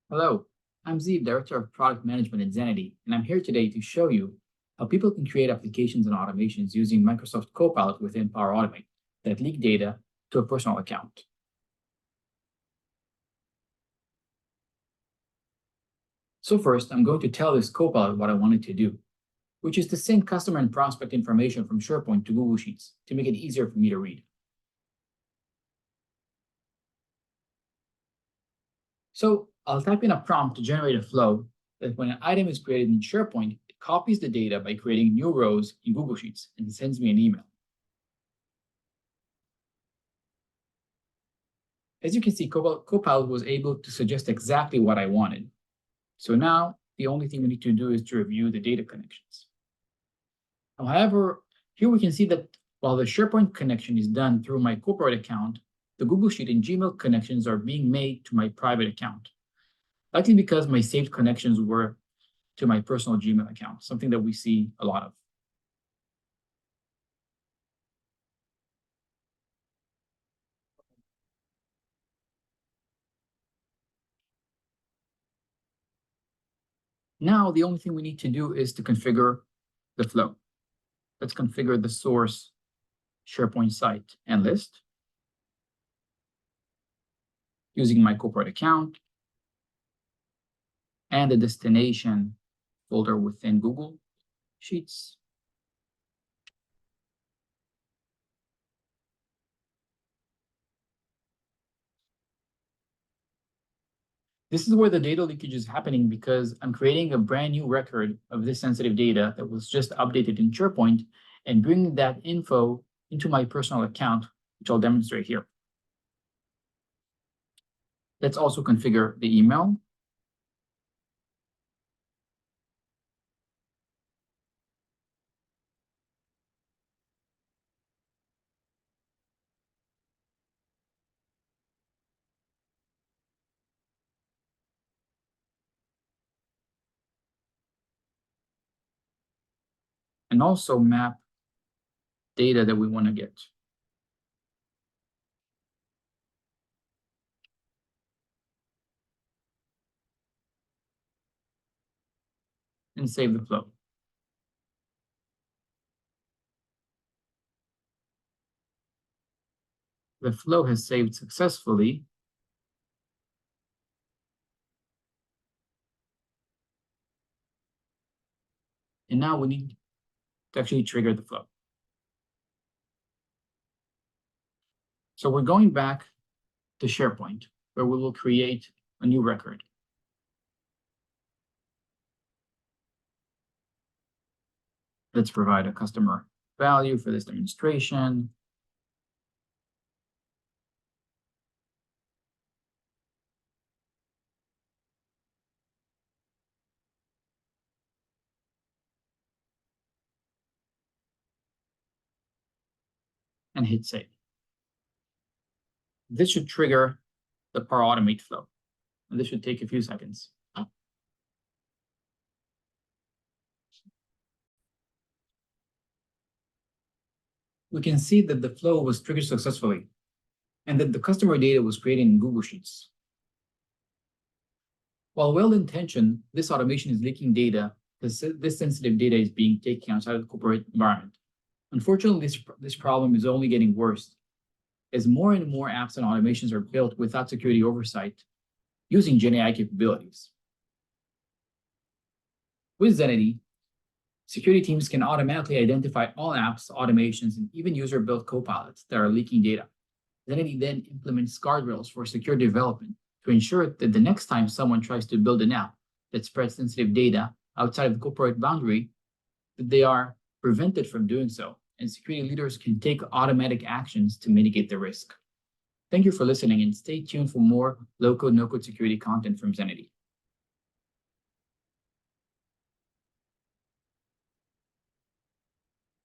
Hello, I'm Zeev, Director of Product Management at Zenity, and I'm here today to show you how people can create applications and automations using Microsoft Copilot within Power Automate that leak data to a personal account. So first, I'm going to tell this Copilot what I want it to do, which is to send customer and prospect information from SharePoint to Google Sheets to make it easier for me to read. So I'll type in a prompt to generate a flow that when an item is created in SharePoint, it copies the data by creating new rows in Google Sheets and sends me an email. As you can see, Copilot was able to suggest exactly what I wanted. So now the only thing we need to do is to review the data connections. However, here we can see that while the SharePoint connection is done through my corporate account, the Google Sheet and Gmail connections are being made to my private account, likely because my saved connections were to my personal Gmail account, something that we see a lot of. Now, the only thing we need to do is to configure the flow. Let's configure the source SharePoint site and list using my corporate account and the destination folder within Google Sheets. This is where the data leakage is happening because I'm creating a brand new record of this sensitive data that was just updated in SharePoint and bringing that info into my personal account, which I'll demonstrate here. Let's also configure the email. And also map data that we want to get. And save the flow. The flow has saved successfully. And now we need to actually trigger the flow. So we're going back to SharePoint, where we will create a new record. Let's provide a customer value for this demonstration. And hit save. This should trigger the Power Automate flow. And this should take a few seconds. We can see that the flow was triggered successfully and that the customer data was created in Google Sheets. While well-intentioned, this automation is leaking data because this sensitive data is being taken outside of the corporate environment. Unfortunately, this problem is only getting worse as more and more apps and automations are built without security oversight using GenAI capabilities. With Zenity, security teams can automatically identify all apps, automations, and even user-built copilots that are leaking data. Zenity then implements guardrails for secure development to ensure that the next time someone tries to build an app that spreads sensitive data outside of the corporate boundary, that they are prevented from doing so, and security leaders can take automatic actions to mitigate the risk. Thank you for listening, and stay tuned for more low-code, no-code security content from Zenity.